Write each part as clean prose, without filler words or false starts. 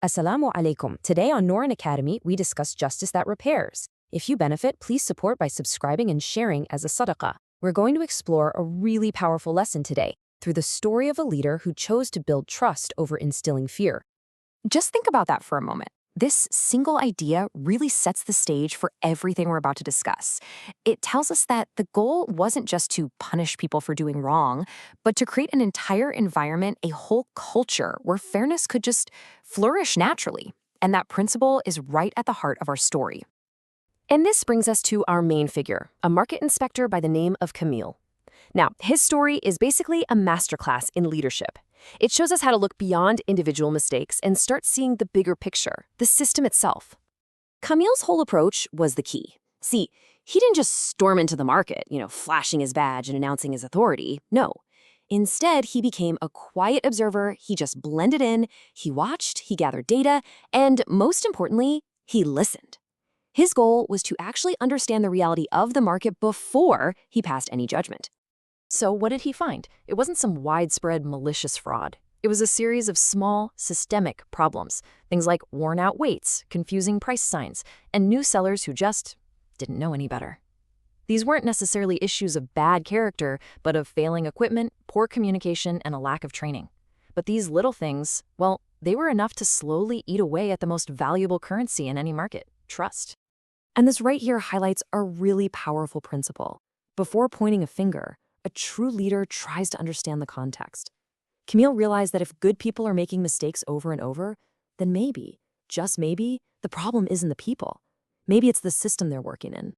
Assalamu alaikum. Today on Noran Academy, we discuss justice that repairs. If you benefit, please support by subscribing and sharing as a sadaqah. We're going to explore a really powerful lesson today through the story of a leader who chose to build trust over instilling fear. Just think about that for a moment. This single idea really sets the stage for everything we're about to discuss. It tells us that the goal wasn't just to punish people for doing wrong, but to create an entire environment, a whole culture where fairness could just flourish naturally. And that principle is right at the heart of our story. And this brings us to our main figure, a market inspector by the name of Kamil. Now, his story is basically a masterclass in leadership. It shows us how to look beyond individual mistakes and start seeing the bigger picture, the system itself. Kamil's whole approach was the key. See, he didn't just storm into the market, flashing his badge and announcing his authority. No. Instead, he became a quiet observer. He just blended in, he watched, he gathered data, and most importantly, he listened. His goal was to actually understand the reality of the market before he passed any judgment. So what did he find? It wasn't some widespread malicious fraud. It was a series of small, systemic problems. Things like worn-out weights, confusing price signs, and new sellers who just didn't know any better. These weren't necessarily issues of bad character, but of failing equipment, poor communication, and a lack of training. But these little things, well, they were enough to slowly eat away at the most valuable currency in any market, trust. And this right here highlights a really powerful principle. Before pointing a finger, a true leader tries to understand the context. Kamil realized that if good people are making mistakes over and over, then maybe, just maybe, the problem isn't the people. Maybe it's the system they're working in.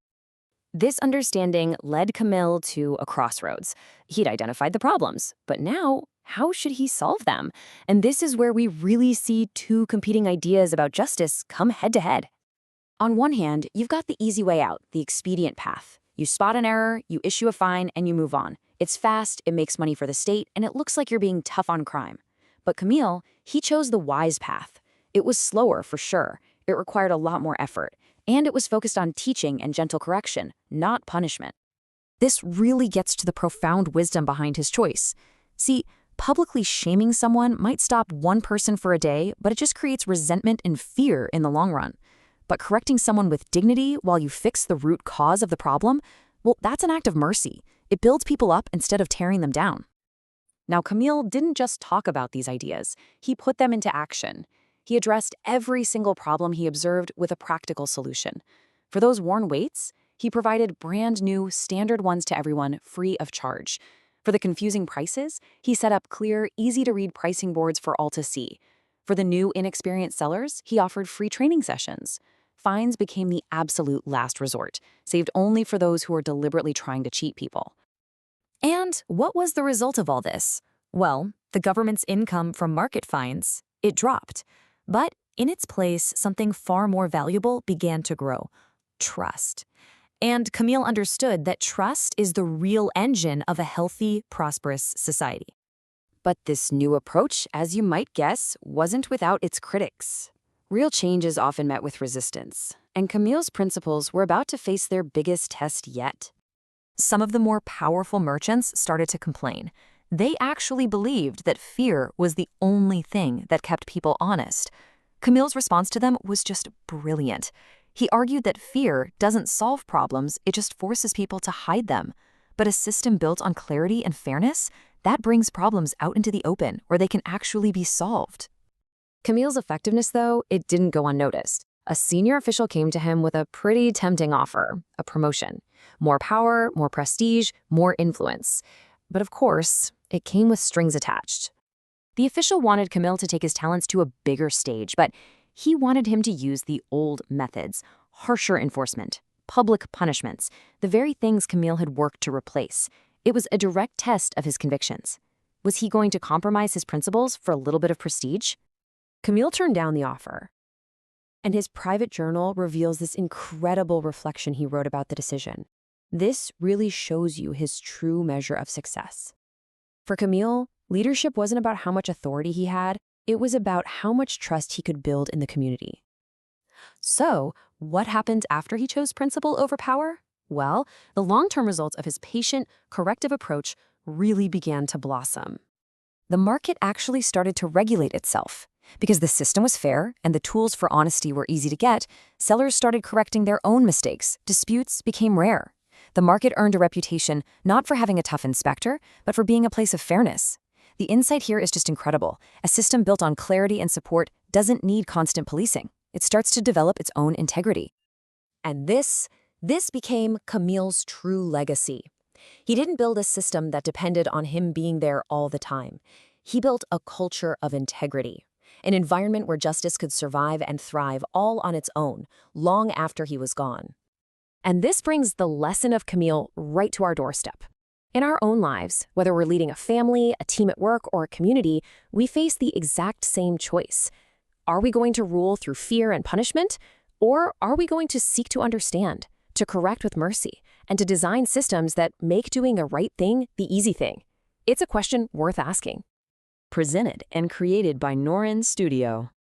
This understanding led Kamil to a crossroads. He'd identified the problems, but now, how should he solve them? And this is where we really see two competing ideas about justice come head to head. On one hand, you've got the easy way out, the expedient path. You spot an error, you issue a fine, and you move on. It's fast, it makes money for the state, and it looks like you're being tough on crime. But Kamil, he chose the wise path. It was slower, for sure. It required a lot more effort. And it was focused on teaching and gentle correction, not punishment. This really gets to the profound wisdom behind his choice. See, publicly shaming someone might stop one person for a day, but it just creates resentment and fear in the long run. But correcting someone with dignity while you fix the root cause of the problem, well, that's an act of mercy. It builds people up instead of tearing them down. Now, Kamil didn't just talk about these ideas. He put them into action. He addressed every single problem he observed with a practical solution. For those worn weights, he provided brand new, standard ones to everyone, free of charge. For the confusing prices, he set up clear, easy-to-read pricing boards for all to see. For the new, inexperienced sellers, he offered free training sessions. Fines became the absolute last resort, saved only for those who were deliberately trying to cheat people. And what was the result of all this? Well, the government's income from market fines, it dropped. But in its place, something far more valuable began to grow: trust. And Kamil understood that trust is the real engine of a healthy, prosperous society. But this new approach, as you might guess, wasn't without its critics. Real change is often met with resistance, and Kamil's principles were about to face their biggest test yet. Some of the more powerful merchants started to complain. They actually believed that fear was the only thing that kept people honest. Kamil's response to them was just brilliant. He argued that fear doesn't solve problems, it just forces people to hide them. But a system built on clarity and fairness, that brings problems out into the open where they can actually be solved. Kamil's effectiveness, though, it didn't go unnoticed. A senior official came to him with a pretty tempting offer, a promotion. More power, more prestige, more influence. But of course, it came with strings attached. The official wanted Kamil to take his talents to a bigger stage, but he wanted him to use the old methods: harsher enforcement, public punishments, the very things Kamil had worked to replace. It was a direct test of his convictions. Was he going to compromise his principles for a little bit of prestige? Kamil turned down the offer. And his private journal reveals this incredible reflection he wrote about the decision. This really shows you his true measure of success. For Kamil, leadership wasn't about how much authority he had, it was about how much trust he could build in the community. So, what happened after he chose principle over power? Well, the long-term results of his patient, corrective approach really began to blossom. The market actually started to regulate itself. Because the system was fair and the tools for honesty were easy to get, sellers started correcting their own mistakes. Disputes became rare. The market earned a reputation not for having a tough inspector, but for being a place of fairness. The insight here is just incredible. A system built on clarity and support doesn't need constant policing. It starts to develop its own integrity. And this became Kamil's true legacy. He didn't build a system that depended on him being there all the time. He built a culture of integrity, an environment where justice could survive and thrive all on its own, long after he was gone. And this brings the lesson of Kamil right to our doorstep. In our own lives, whether we're leading a family, a team at work, or a community, we face the exact same choice. Are we going to rule through fear and punishment? Or are we going to seek to understand, to correct with mercy, and to design systems that make doing the right thing the easy thing? It's a question worth asking. Presented and created by Norin Studio.